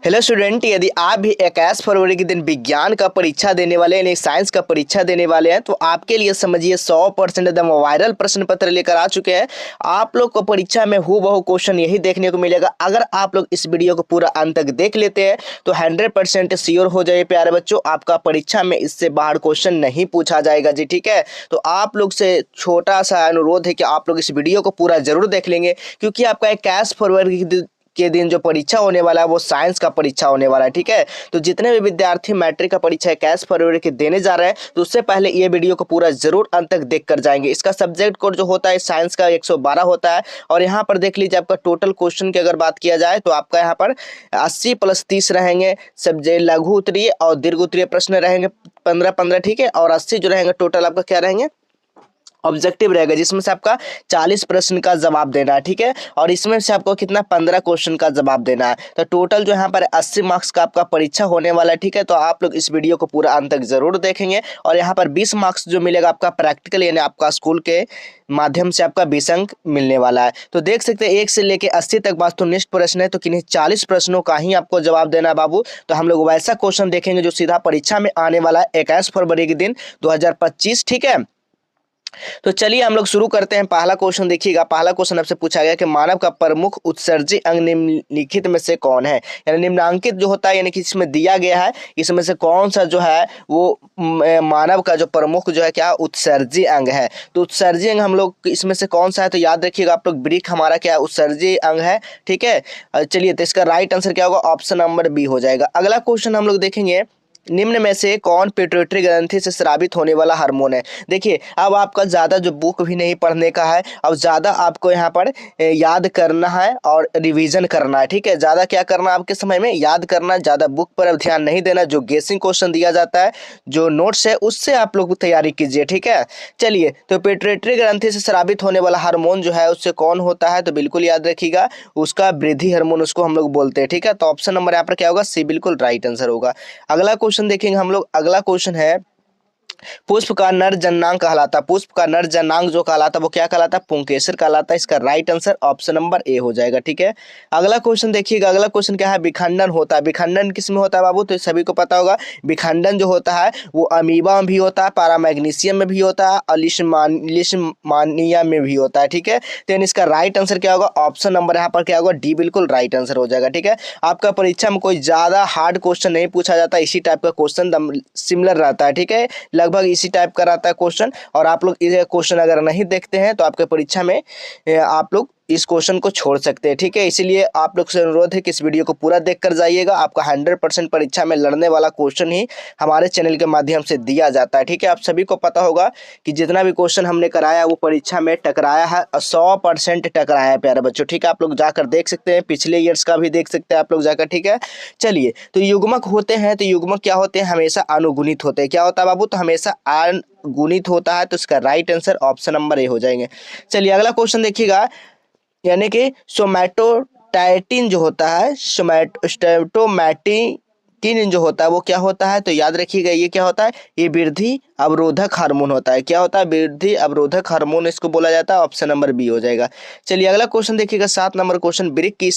Hello student, यदि आप भी 21 फरवरी के दिन विज्ञान का परीक्षा देने वाले यानी साइंस का परीक्षा देने वाले हैं तो आपके लिए समझिए 100% एकदम वायरल प्रश्न पत्र लेकर आ चुके हैं। आप लोग को परीक्षा में हूबहू क्वेश्चन यही देखने को मिलेगा। अगर आप लोग इस वीडियो को पूरा अंत तक देख लेते हैं तो 100% श्योर हो जाइए प्यारे बच्चों, आपका परीक्षा में इससे बाहर क्वेश्चन नहीं पूछा जाएगा जी। ठीक है, तो आप लोग से छोटा सा अनुरोध है कि आप लोग इस वीडियो को पूरा जरूर देख लेंगे, क्योंकि आपका 21 फरवरी के दिन जो परीक्षा होने वाला है वो साइंस का परीक्षा होने वाला है। ठीक है, तो जितने भी विद्यार्थी मैट्रिक का परीक्षा 21 फरवरी के देने जा रहे हैं तो उससे पहले ये वीडियो को पूरा जरूर अंत तक देख कर जाएंगे। इसका सब्जेक्ट कोड जो होता है साइंस का 112 होता है और यहाँ पर देख लीजिए आपका टोटल क्वेश्चन की अगर बात किया जाए तो आपका यहाँ पर 80 + 30 रहेंगे। सब्जेक्ट लघु उत्तरीय और दीर्घ उत्तरीय प्रश्न रहेंगे 15-15। ठीक है, और 80 जो रहेंगे टोटल आपका क्या रहेंगे ऑब्जेक्टिव रहेगा, जिसमें से आपका 40 प्रश्न का जवाब देना है। ठीक है, और इसमें से आपको कितना 15 क्वेश्चन का जवाब देना है। तो टोटल जो यहाँ पर 80 मार्क्स का आपका परीक्षा होने वाला है। ठीक है, तो आप लोग इस वीडियो को पूरा अंत तक जरूर देखेंगे। और यहाँ पर 20 मार्क्स जो मिलेगा आपका प्रैक्टिकल यानी आपका स्कूल के माध्यम से आपका 20 अंक मिलने वाला है। तो देख सकते हैं 1 से लेकर 80 तक वास्तुनिष्ठ प्रश्न है, तो किन्हीं 40 प्रश्नों का ही आपको जवाब देना है बाबू। तो हम लोग वैसा क्वेश्चन देखेंगे जो सीधा परीक्षा में आने वाला है 21 फरवरी के दिन 2025। ठीक है, तो चलिए हम लोग शुरू करते हैं। पहला क्वेश्चन देखिएगा। पहला क्वेश्चन आपसे पूछा गया कि मानव का प्रमुख उत्सर्जी अंग निम्नलिखित में से कौन है, यानी निम्नांकित जो होता है यानी कि इसमें दिया गया है इसमें से कौन सा जो है वो मानव का जो प्रमुख जो है क्या उत्सर्जी अंग है। तो उत्सर्जी अंग हम लोग इसमें से कौन सा है, तो याद रखिएगा आप लोग वृक्क हमारा क्या उत्सर्जी अंग है। ठीक है, चलिए तो इसका राइट आंसर क्या होगा, ऑप्शन नंबर बी हो जाएगा। अगला क्वेश्चन हम लोग देखेंगे, निम्न में से कौन पिट्यूटरी ग्रंथि से स्रावित होने वाला हार्मोन है। देखिए अब आपका ज़्यादा जो बुक भी नहीं पढ़ने का है, अब ज़्यादा आपको यहाँ पर याद करना है और रिवीजन करना है। ठीक है, ज़्यादा क्या करना है आपके समय में याद करना, ज़्यादा बुक पर अब ध्यान नहीं देना। जो गेसिंग क्वेश्चन दिया जाता है, जो नोट्स है उससे आप लोग तैयारी कीजिए। ठीक है, चलिए तो पिट्यूटरी ग्रंथि से स्रावित होने वाला हार्मोन जो है उससे कौन होता है, तो बिल्कुल याद रखिएगा उसका वृद्धि हार्मोन उसको हम लोग बोलते हैं। ठीक है, तो ऑप्शन नंबर यहाँ पर क्या होगा, सी बिल्कुल राइट आंसर होगा। अगला क्वेश्चन देखेंगे हम लोग। अगला क्वेश्चन है, पुष्प का नर जननांग कहलाता, पुष्प का नर जननांग जो कहलाता वो क्या कहलाता, पुंकेसर कहलाता। इसका right answer option number A हो जाएगा। ठीक है, अगला क्वेश्चन देखिएगा। अगला क्वेश्चन क्या है, विखंडन होता है। विखंडन किस में होता है बाबू, तो सभी को पता होगा विखंडन जो होता है वो अमीबा में भी होता है, पैरामैग्नीशियम में भी होता है और लिशमानिया में भी होता है। ठीक है, तो इसका राइट आंसर क्या होगा, ऑप्शन नंबर यहाँ पर क्या होगा, डी बिल्कुल राइट आंसर हो जाएगा। ठीक है, आपका परीक्षा में कोई ज्यादा हार्ड क्वेश्चन नहीं पूछा जाता, इसी टाइप का क्वेश्चन सिमिलर रहता है। ठीक है, लगभग इसी टाइप का रहता है क्वेश्चन। और आप लोग ये क्वेश्चन अगर नहीं देखते हैं तो आपके परीक्षा में आप लोग इस क्वेश्चन को छोड़ सकते हैं। ठीक है, इसीलिए आप लोग से अनुरोध है कि इस वीडियो को पूरा देख कर जाइएगा। आपका 100% परीक्षा में लड़ने वाला क्वेश्चन ही हमारे चैनल के माध्यम से दिया जाता है। ठीक है, आप सभी को पता होगा कि जितना भी क्वेश्चन हमने कराया वो परीक्षा में टकराया है और 100% टकराया है प्यारे बच्चों। ठीक है, आप लोग जाकर देख सकते हैं, पिछले ईयर्स का भी देख सकते हैं आप लोग जाकर। ठीक है, चलिए तो युग्मक होते हैं, तो युग्मक क्या होते हैं, हमेशा अनुगुणित होते हैं। क्या होता है बाबू, तो हमेशा अनुगुणित होता है। तो इसका right answer option number A हो जाएंगे। चलिए अगला क्वेश्चन देखिएगा, यानी कि सोमैटोस्टैटिन जो होता है, सोमैटोस्टैटिन जो होता है वो क्या होता है, तो याद रखिएगा ये क्या होता है, ये वृद्धि अवरोधक हार्मोन होता है। क्या होता है, वृद्धि अवरोधक हार्मोन इसको बोला जाता है। ऑप्शन नंबर बी हो जाएगा। चलिए अगला क्वेश्चन देखिएगा, 7 नंबर क्वेश्चन, वृक्क की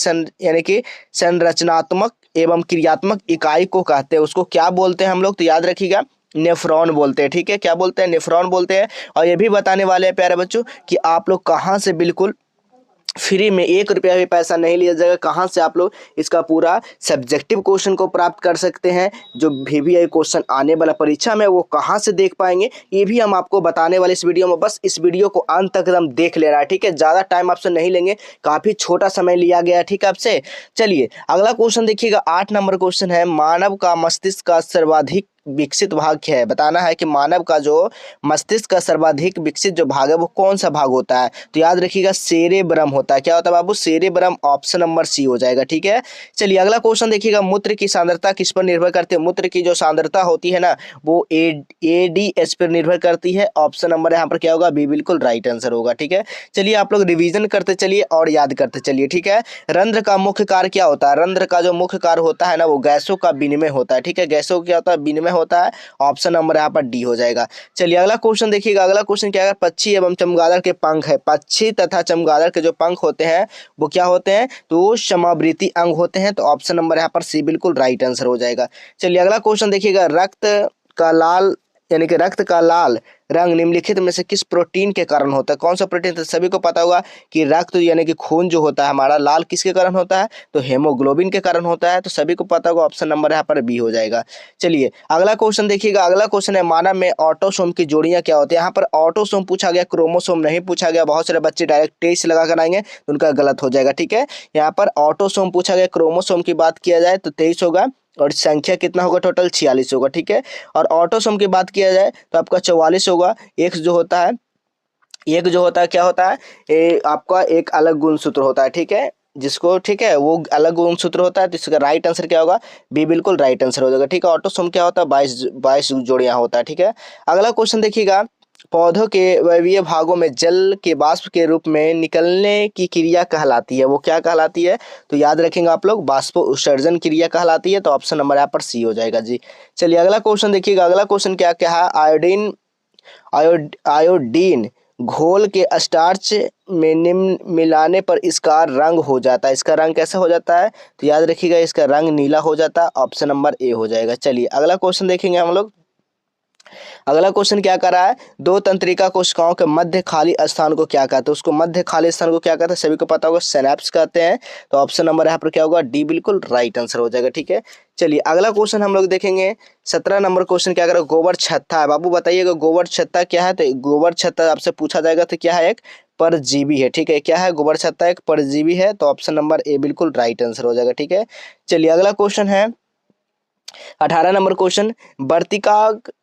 यानी कि संरचनात्मक एवं क्रियात्मक इकाई को कहते हैं, उसको क्या बोलते हैं हम लोग, तो याद रखिएगा नेफ्रॉन बोलते हैं। ठीक है, क्या बोलते हैं, नेफ्रॉन बोलते हैं। और ये भी बताने वाले हैं प्यारे बच्चों कि आप लोग कहाँ से बिल्कुल फ्री में 1 रुपया भी पैसा नहीं लिया जाएगा, कहाँ से आप लोग इसका पूरा सब्जेक्टिव क्वेश्चन को प्राप्त कर सकते हैं। जो VVI क्वेश्चन आने वाला परीक्षा में वो कहाँ से देख पाएंगे ये भी हम आपको बताने वाले इस वीडियो में। बस इस वीडियो को अंत तक एकदम देख लेना है। ठीक है, ज़्यादा टाइम आपसे नहीं लेंगे, काफ़ी छोटा समय लिया गया है। ठीक है आपसे। चलिए अगला क्वेश्चन देखिएगा, 8 नंबर क्वेश्चन है, मानव का मस्तिष्क का सर्वाधिक विकसित भाग क्या है। बताना है कि मानव का जो मस्तिष्क का सर्वाधिक विकसित जो भाग है वो कौन सा भाग होता है, तो याद रखिएगा सेरेब्रम होता है। क्या होता है बाबू, सेरेब्रम। ऑप्शन नंबर सी हो जाएगा। ठीक है, चलिए अगला क्वेश्चन देखिएगा, मूत्र की सांद्रता किस पर निर्भर करती है। मूत्र की जो सांद्रता होती है ना वो एडीएच पर निर्भर करती है। ऑप्शन नंबर यहाँ पर क्या होगा, बी बिल्कुल राइट आंसर होगा। ठीक है, चलिए आप लोग रिवीजन करते चलिए और याद करते चलिए। ठीक है, रंध्र का मुख्य कार्य क्या होता है। रंध्र का जो मुख्य कार्य होता है ना वो गैसों का विनिमय होता है। ठीक है, गैसों का क्या होता है, विनिमय होता है? ऑप्शन नंबर यहाँ पर डी हो जाएगा। चलिए अगला क्वेश्चन देखिएगा। अगला क्वेश्चन क्या है? पक्षी एवं चमगादड़ के पंख है। पक्षी तथा चमगादड़ के जो पंख होते हैं वो क्या होते हैं? तो समावृत्ति अंग होते हैं। तो ऑप्शन नंबर यहाँ पर सी बिल्कुल राइट आंसर हो जाएगा। चलिए अगला क्वेश्चन देखिएगा। का लाल यानी कि रक्त का लाल रंग निम्नलिखित में से किस प्रोटीन के कारण होता है? कौन सा प्रोटीन? तो सभी को पता होगा कि रक्त यानी कि खून जो होता है हमारा लाल किसके कारण होता है? तो हेमोग्लोबिन के कारण होता है। तो सभी को पता होगा, ऑप्शन नंबर यहाँ पर बी हो जाएगा। चलिए अगला क्वेश्चन देखिएगा। अगला क्वेश्चन है मानव में ऑटोसोम की जोड़ियां क्या होती है? यहाँ पर ऑटोसोम पूछा गया, क्रोमोसोम नहीं पूछा गया। बहुत सारे बच्चे डायरेक्ट 23 लगा कर आएंगे तो उनका गलत हो जाएगा। ठीक है, यहाँ पर ऑटोसोम पूछा गया, क्रोमोसोम की बात किया जाए तो 23 होगा और संख्या कितना होगा? टोटल 46 होगा। ठीक है, और ऑटोसोम की बात किया जाए तो आपका 44 होगा। एक जो होता है क्या होता है? आपका एक अलग गुणसूत्र होता है। ठीक है, जिसको ठीक है वो अलग गुणसूत्र होता है। तो इसका राइट आंसर क्या होगा? बी बिल्कुल राइट आंसर हो जाएगा। ठीक है, ऑटोसोम क्या होता है? 22 जोड़ियां होता है। ठीक है, अगला क्वेश्चन देखिएगा। पौधों के वायवीय भागों में जल के वाष्प के रूप में निकलने की क्रिया कहलाती है। वो क्या कहलाती है? तो याद रखेंगे आप लोग, वाष्प उत्सर्जन क्रिया कहलाती है। तो ऑप्शन नंबर यहाँ पर सी हो जाएगा जी। चलिए अगला क्वेश्चन देखिएगा। अगला क्वेश्चन क्या क्या है? आयोडीन घोल के स्टार्च में निम्न मिलाने पर इसका रंग हो जाता है। इसका रंग कैसा हो जाता है? तो याद रखिएगा, इसका रंग नीला हो जाता है। ऑप्शन नंबर ए हो जाएगा। चलिए अगला क्वेश्चन देखेंगे हम लोग। अगला क्वेश्चन क्या कर रहा है? दो तंत्रिका कोशिकाओं के मध्य खाली स्थान को क्या कहते हैं? उसको मध्य खाली स्थान को क्या कहते हैं? सभी को पता होगा, सिनेप्स कहते हैं। तो ऑप्शन नंबर यहाँ पर क्या होगा? डी बिल्कुल राइट आंसर हो जाएगा। ठीक है, चलिए अगला क्वेश्चन हम लोग देखेंगे। 17 नंबर क्वेश्चन क्या करेगा? गोबर छत्ता है। बाबू बताइएगा गोबर छत्ता क्या है? तो गोबर छत्ता आपसे पूछा जाएगा तो क्या है? एक परजीवी है। ठीक है, क्या है? गोबर छत्ता एक परजीवी है। तो ऑप्शन नंबर ए बिल्कुल राइट आंसर हो जाएगा। ठीक है, चलिए अगला क्वेश्चन है 18 नंबर क्वेश्चन। वर्तिका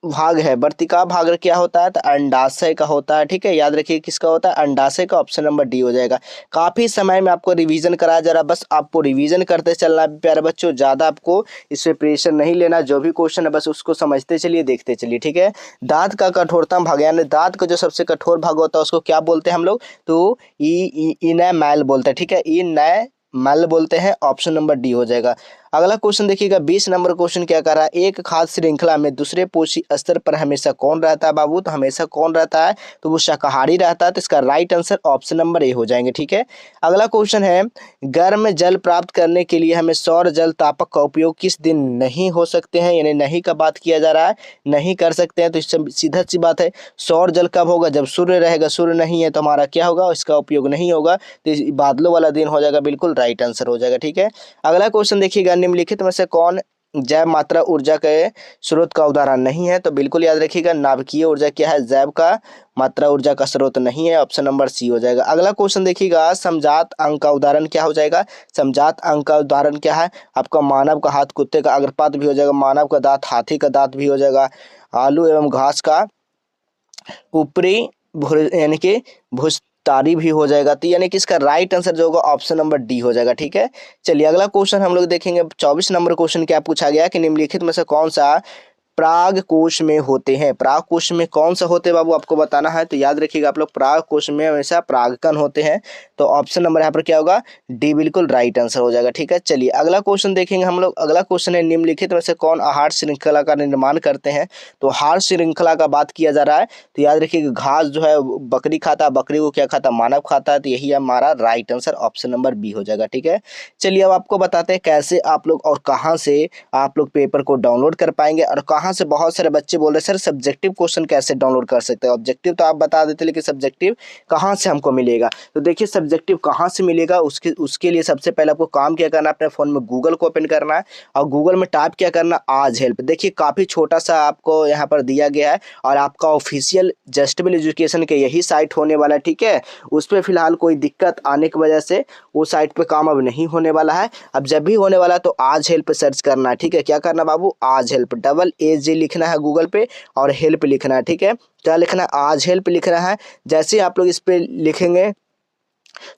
भाग है। वर्तिका भाग क्या होता है? तो अंडाशय का होता है। ठीक है, याद रखिए किसका होता है? अंडाशय का। ऑप्शन नंबर डी हो जाएगा। काफी समय में आपको रिवीजन कराया जा रहा है, बस आपको रिवीजन करते चलना है प्यारे बच्चों। ज्यादा आपको इस पे प्रेशर नहीं लेना। जो भी क्वेश्चन है बस उसको समझते चलिए, देखते चलिए। ठीक है, दांत का कठोरतम भाग यानी दांत का जो सबसे कठोर भाग होता है उसको क्या बोलते हैं हम लोग? तो इनैमल बोलते हैं। ठीक है, इनैमल बोलते हैं। ऑप्शन नंबर डी हो जाएगा। अगला क्वेश्चन देखिएगा। 20 नंबर क्वेश्चन क्या कर रहा है? एक खाद्य श्रृंखला में दूसरे पोषी स्तर पर हमेशा कौन रहता है? बाबू तो हमेशा कौन रहता है? तो वो शाकाहारी रहता है। तो इसका right answer option number A हो जाएंगे। ठीक है, अगला क्वेश्चन है गर्म जल प्राप्त करने के लिए हमें सौर जल तापक का उपयोग किस दिन नहीं हो सकते हैं? यानी नहीं का बात किया जा रहा है, नहीं कर सकते हैं। तो इससे सीधा सी बात है, सौर जल कब होगा? जब सूर्य रहेगा। सूर्य नहीं है तो हमारा क्या होगा? इसका उपयोग नहीं होगा। तो बादलों वाला दिन हो जाएगा। बिल्कुल राइट आंसर हो जाएगा। ठीक है, अगला क्वेश्चन देखिएगा। निम्नलिखित में से कौन जैव मात्रा ऊर्जा के स्रोत का उदाहरण नहीं है? तो बिल्कुल याद रखिएगा, नाभिकीय ऊर्जा क्या है? जैव का मात्रा ऊर्जा का स्रोत नहीं है। ऑप्शन नंबर सी हो जाएगा। अगला क्वेश्चन देखिएगा। समजात अंग का उदाहरण क्या हो जाएगा? समजात अंग का उदाहरण क्या है? आपका मानव का हाथ कुत्ते का अग्रपात भी हो जाएगा, मानव का दांत हाथी का दांत भी हो जाएगा, आलू एवं घास का ऊपरी यानी कि भुजतारी भी हो जाएगा। तो यानी कि इसका राइट आंसर जो होगा ऑप्शन नंबर डी हो जाएगा। ठीक है, चलिए अगला क्वेश्चन हम लोग देखेंगे। 24 नंबर क्वेश्चन क्या पूछा गया कि निम्नलिखित में से कौन सा प्राग कोश में होते हैं? प्राग कोश में कौन सा होते हैं बाबू आपको बताना है। तो याद रखिएगा आप लोग, प्राग कोश में हमेशा परागकण होते हैं। तो ऑप्शन नंबर यहाँ पर क्या होगा? डी बिल्कुल राइट आंसर हो जाएगा। ठीक है, चलिए अगला क्वेश्चन देखेंगे हम लोग। अगला क्वेश्चन है निम्नलिखित में से कौन आहार श्रृंखला का निर्माण करते हैं? तो आहार श्रृंखला का बात किया जा रहा है। तो याद रखिएगा घास जो है बकरी खाता है, बकरी को क्या खाता? मानव खाता है। तो यही हमारा right answer option number B हो जाएगा। ठीक है, चलिए अब आपको बताते हैं कैसे आप लोग और कहाँ से आप लोग पेपर को डाउनलोड कर पाएंगे और कहाँ से। बहुत सारे बच्चे बोल रहे सर सब्जेक्टिव क्वेश्चन कैसे डाउनलोड कर सकते हैं? ऑब्जेक्टिव तो आप बता देते, लेकिन सब्जेक्टिव कहाँ से हमको मिलेगा? तो देखिए सब्जेक्टिव कहाँ से मिलेगा, उसके लिए सबसे पहले आपको काम क्या करना है? अपने फोन में गूगल को ओपन करना है और गूगल में टाइप क्या करना? आज हेल्प। देखिए काफी छोटा सा आपको यहाँ पर दिया गया है और आपका ऑफिशियल जस्टेबल एजुकेशन के यही साइट होने वाला है। ठीक है, उस पर फिलहाल कोई दिक्कत आने की वजह से वो साइट पे काम अब नहीं होने वाला है। अब जब भी होने वाला है तो आज हेल्प सर्च करना है। ठीक है, क्या करना बाबू? आज हेल्प, डबल ए जे लिखना है गूगल पे और हेल्प लिखना है। ठीक है, क्या लिखना है? आज हेल्प लिखना है। जैसे आप लोग इस पे लिखेंगे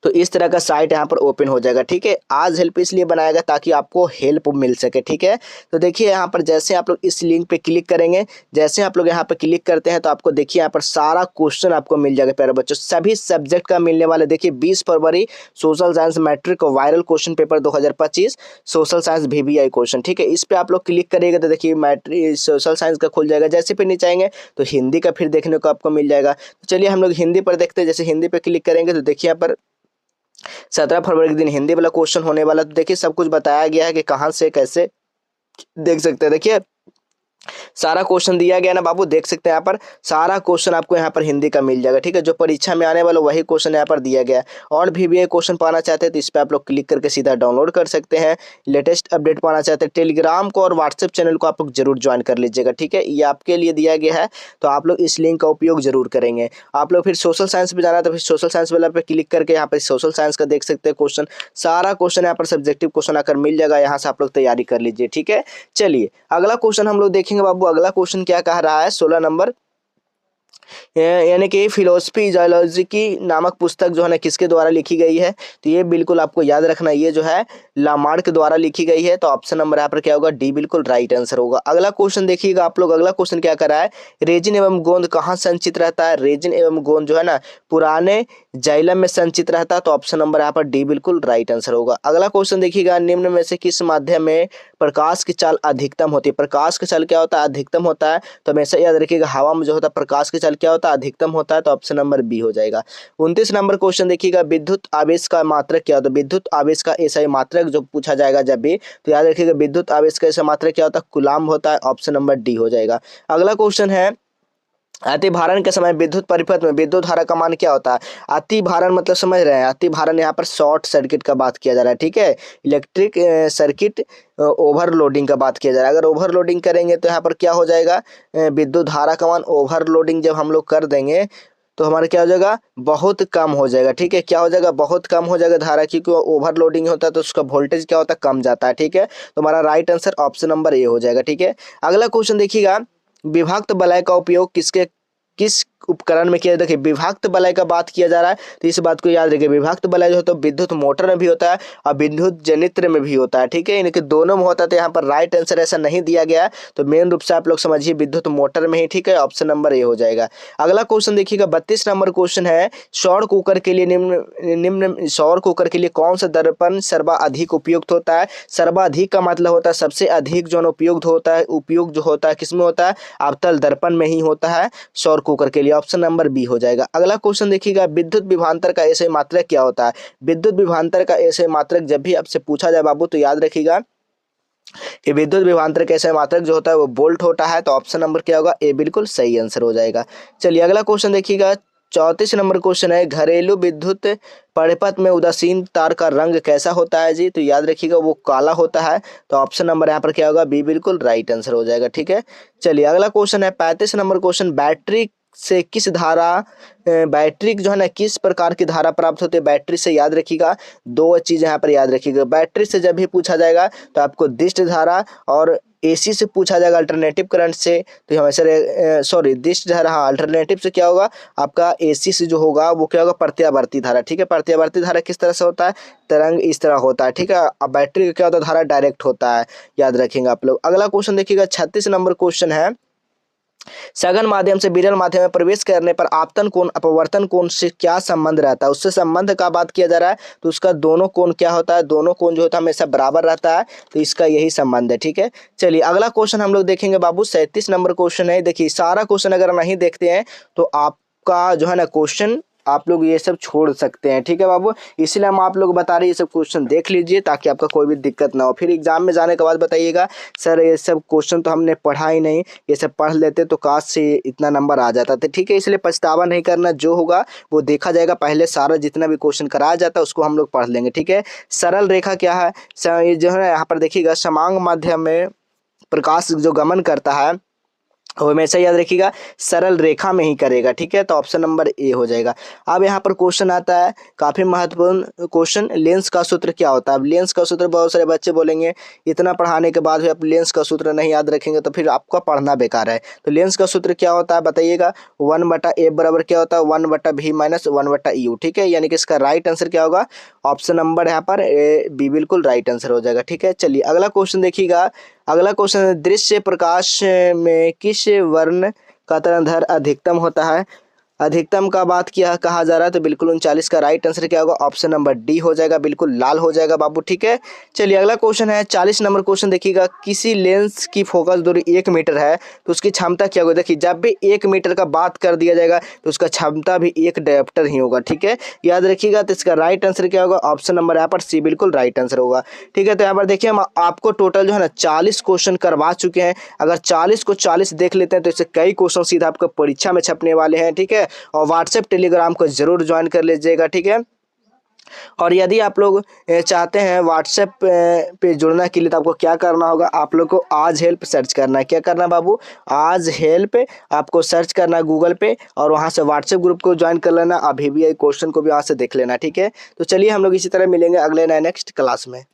तो इस तरह का साइट यहाँ पर ओपन हो जाएगा। ठीक है, आज हेल्प इसलिए बनाया गया ताकि आपको हेल्प मिल सके। ठीक है, तो देखिए यहाँ पर जैसे आप लोग इस लिंक पे क्लिक करेंगे, जैसे आप लोग यहाँ पे क्लिक करते हैं तो आपको देखिए यहाँ पर सारा क्वेश्चन आपको मिल जाएगा प्यारे बच्चों, सभी सब्जेक्ट का मिलने वाले। देखिए 20 फरवरी social science matric viral question paper 2025 social science VBI question. ठीक है, इस पे आप लोग क्लिक करिएगा तो देखिए मैट्रिक सोशल साइंस का खुल जाएगा। जैसे फिर नीचे आएंगे तो हिंदी का फिर देखने को आपको मिल जाएगा। तो चलिए हम लोग हिंदी पर देखते हैं। जैसे हिंदी पे क्लिक करेंगे तो देखिए यहाँ पर 17 फरवरी के दिन हिंदी वाला क्वेश्चन होने वाला। तो देखिए सब कुछ बताया गया है कि कहाँ से कैसे देख सकते हैं। देखिए सारा क्वेश्चन दिया गया ना बाबू, देख सकते हैं यहाँ पर सारा क्वेश्चन आपको यहाँ पर हिंदी का मिल जाएगा। ठीक है, जो परीक्षा में आने वाला वही क्वेश्चन यहाँ पर दिया गया है। और भी ये क्वेश्चन पाना चाहते हैं तो इस पर आप लोग क्लिक करके सीधा डाउनलोड कर सकते हैं। लेटेस्ट अपडेट पाना चाहते हैं टेलीग्राम को और व्हाट्सएप चैनल को आप लोग जरूर ज्वाइन कर लीजिएगा। ठीक है, ये आपके लिए दिया गया है, तो आप लोग इस लिंक का उपयोग जरूर करेंगे। आप लोग फिर सोशल साइंस पे जाना है तो फिर सोशल साइंस वाला पे क्लिक करके यहाँ पर सोशल साइंस का देख सकते हैं क्वेश्चन, सारा क्वेश्चन यहाँ पर सब्जेक्टिव क्वेश्चन आकर मिल जाएगा। यहाँ से आप लोग तैयारी कर लीजिए। ठीक है, चलिए अगला क्वेश्चन हम लोग देखेंगे बाबू। अगला क्वेश्चन क्या कह रहा है 16 नंबर, यानी कि फिलोसफी जोलॉजी की नामक पुस्तक जो है ना किसके द्वारा लिखी गई है। तो ये बिल्कुल आपको याद रखना, ये जो है लामार्क के द्वारा लिखी गई है। तो ऑप्शन नंबर यहाँ पर क्या होगा, डी बिल्कुल राइट आंसर होगा। अगला क्वेश्चन देखिएगा आप लोग। अगला क्वेश्चन क्या कर रहा है, रेजिन एवं गोंद कहाँ संचित रहता है। रेजिन एवं गोंद जो है ना पुराने जाइलम में संचित रहता है। तो ऑप्शन नंबर यहाँ पर डी बिल्कुल राइट आंसर होगा। अगला क्वेश्चन देखिएगा, निम्न में से किस माध्यम में प्रकाश की चाल अधिकतम होती है। प्रकाश की चाल क्या होता है, अधिकतम होता है। तो हमेशा याद रखिएगा हवा में जो होता है प्रकाश की चाल क्या होता है, अधिकतम होता है। तो ऑप्शन नंबर बी हो जाएगा। 29 नंबर क्वेश्चन देखिएगा, विद्युत आवेश का मात्रक क्या होता है। विद्युत आवेश का ऐसा मात्रक जो पूछा जाएगा जब भी, तो याद रखिएगा विद्युत आवेश का ऐसा मात्रक क्या होता है, कूलाम्ब होता है। ऑप्शन नंबर डी हो जाएगा। अगला क्वेश्चन है, अति भारण के समय विद्युत परिपथ में विद्युत धारा का मान क्या होता है। अति भारण मतलब समझ रहे हैं, अति भारण यहाँ पर शॉर्ट सर्किट का बात किया जा रहा है। ठीक है, इलेक्ट्रिक सर्किट ओवरलोडिंग का बात किया जा रहा है। अगर ओवरलोडिंग करेंगे तो यहाँ पर क्या हो जाएगा, विद्युत धारा का मान ओवरलोडिंग जब हम लोग कर देंगे तो हमारा क्या हो जाएगा, बहुत कम हो जाएगा। ठीक है, क्या हो जाएगा, बहुत कम हो जाएगा धारा, क्योंकि ओवरलोडिंग होता है तो उसका वोल्टेज क्या होता है, कम जाता है। ठीक है, तो हमारा right answer option number A हो जाएगा। ठीक है, अगला क्वेश्चन देखिएगा, विभक्त वलय का उपयोग किस उपकरण में किया जाता है। देखिए विभक्त वलय का बात किया जा रहा है तो इस बात को याद रखिए, विभक्त वलय जो है तो विद्युत मोटर में भी होता है और विद्युत जनित्र में भी होता है। ठीक है, इनके दोनों में होता है। तो यहाँ पर राइट आंसर ऐसा नहीं दिया गया है, तो मेन रूप से आप लोग समझिए विद्युत मोटर में ही। ठीक है, ऑप्शन नंबर ए हो जाएगा। अगला क्वेश्चन देखिएगा, 32 नंबर क्वेश्चन है, सौर कुकर के लिए निम्न सौर कुकर के लिए कौन सा दर्पण सर्वाधिक उपयुक्त होता है। सर्वाधिक का मतलब होता है सबसे अधिक जो उपयुक्त होता है, उपयोग जो होता है किसमें होता है, अवतल दर्पण में ही होता है सौर कुकर के लिए। ऑप्शन नंबर बी हो जाएगा। अगला क्वेश्चन देखिएगा, विद्युत विभवांतर का ऐसे मात्रक क्या होता है। विद्युत विभवांतर का ऐसे मात्रक जब भी आपसे पूछा जाए बाबू तो याद रखिएगा कि विद्युत विभवांतर का ऐसे मात्रक जो होता है वो वोल्ट होता है। तो ऑप्शन नंबर क्या होगा, ए बिल्कुल सही आंसर हो जाएगा। चलिए अगला क्वेश्चन देखिएगा, 34 नंबर क्वेश्चन है, घरेलू विद्युत परिपथ में उदासीन तार का रंग कैसा होता है जी। तो याद रखिएगा वो काला होता है। तो ऑप्शन नंबर यहाँ पर क्या होगा, बी बिल्कुल राइट आंसर हो जाएगा। ठीक है, चलिए अगला क्वेश्चन है 35 नंबर क्वेश्चन, बैटरी से किस धारा बैटरी जो है ना किस प्रकार की धारा प्राप्त होती है। बैटरी से याद रखिएगा दो चीज़ यहाँ पर याद रखिएगा, बैटरी से जब भी पूछा जाएगा तो आपको दिष्ट धारा और एसी से पूछा जाएगा अल्टरनेटिव करंट से। तो हमेशा सॉरी दिष्ट धारा, हाँ अल्टरनेटिव से क्या होगा आपका एसी से जो होगा वो क्या होगा, प्रत्यावर्ती धारा। ठीक है, प्रत्यावर्ती धारा किस तरह से होता है, तरंग इस तरह होता है। ठीक है, अब बैटरी का क्या होता है, धारा डायरेक्ट होता है, याद रखेंगे आप लोग। अगला क्वेश्चन देखिएगा 36 नंबर क्वेश्चन है, सघन माध्यम से विरल माध्यम में प्रवेश करने पर आपतन कोण अपवर्तन कोण से क्या संबंध रहता है। उससे संबंध का बात किया जा रहा है तो उसका दोनों कोण क्या होता है, दोनों कोण जो होता है हमेशा बराबर रहता है। तो इसका यही संबंध है। ठीक है, चलिए अगला क्वेश्चन हम लोग देखेंगे बाबू 37 नंबर क्वेश्चन है। देखिए सारा क्वेश्चन अगर नहीं देखते हैं तो आपका जो है ना क्वेश्चन आप लोग ये सब छोड़ सकते हैं। ठीक है बाबू, इसलिए हम आप लोग बता रहे हैं ये सब क्वेश्चन देख लीजिए ताकि आपका कोई भी दिक्कत ना हो। फिर एग्जाम में जाने के बाद बताइएगा सर ये सब क्वेश्चन तो हमने पढ़ा ही नहीं, ये सब पढ़ लेते तो काश से इतना नंबर आ जाता था। ठीक है, इसलिए पछतावा नहीं करना, जो होगा वो देखा जाएगा। पहले सारा जितना भी क्वेश्चन कराया जाता है उसको हम लोग पढ़ लेंगे। ठीक है, सरल रेखा क्या है, ये जो है यहाँ पर देखिएगा समांग माध्यम में प्रकाश जो गमन करता है वो हमेशा याद रखिएगा सरल रेखा में ही करेगा, ठीक है। तो ऑप्शन नंबर ए हो जाएगा। अब यहाँ पर क्वेश्चन आता है काफ़ी महत्वपूर्ण क्वेश्चन, लेंस का सूत्र क्या होता है। अब लेंस का सूत्र बहुत सारे बच्चे बोलेंगे इतना पढ़ाने के बाद भी आप लेंस का सूत्र नहीं याद रखेंगे तो फिर आपका पढ़ना बेकार है। तो लेंस का सूत्र क्या होता है बताइएगा, 1/f बराबर क्या होता है 1/v माइनस 1/u, ठीक है। यानी कि इसका राइट आंसर क्या होगा, ऑप्शन नंबर यहाँ पर ए बी बिल्कुल राइट आंसर हो जाएगा, ठीक है। चलिए अगला क्वेश्चन देखिएगा। अगला क्वेश्चन है दृश्य प्रकाश में किस वर्ण का तरंगदैर्घ्य अधिकतम होता है। अधिकतम का बात किया कहा जा रहा है तो बिल्कुल 39 का राइट आंसर क्या होगा, ऑप्शन नंबर डी हो जाएगा, बिल्कुल लाल हो जाएगा बाबू, ठीक है। चलिए अगला क्वेश्चन है 40 नंबर क्वेश्चन देखिएगा। किसी लेंस की फोकस दूरी 1 मीटर है तो उसकी क्षमता क्या होगी। देखिए जब भी 1 मीटर का बात कर दिया जाएगा तो उसका क्षमता भी 1 डायोप्टर ही होगा, ठीक है, याद रखिएगा। तो इसका राइट आंसर क्या होगा, ऑप्शन नंबर यहाँ पर सी बिल्कुल राइट आंसर होगा, ठीक है। तो यहाँ पर देखिए हम आपको टोटल जो है ना 40 क्वेश्चन करवा चुके हैं। अगर 40 को 40 देख लेते हैं तो इससे कई क्वेश्चन सीधा आपको परीक्षा में छपने वाले हैं, ठीक है। और व्हाट्सएप टेलीग्राम को जरूर ज्वाइन कर लीजिएगा, ठीक है। और यदि आप लोग चाहते हैं व्हाट्सएप पे जुड़ने के लिए तो आपको क्या करना होगा, आप लोग को आज हेल्प सर्च करना है। क्या करना है बाबू, आज हेल्प आपको सर्च करना है गूगल पे और वहां से व्हाट्सएप ग्रुप को ज्वाइन कर लेना। अभी भी क्वेश्चन को भी वहां से देख लेना, ठीक है। तो चलिए हम लोग इसी तरह मिलेंगे अगले नेक्स्ट क्लास में।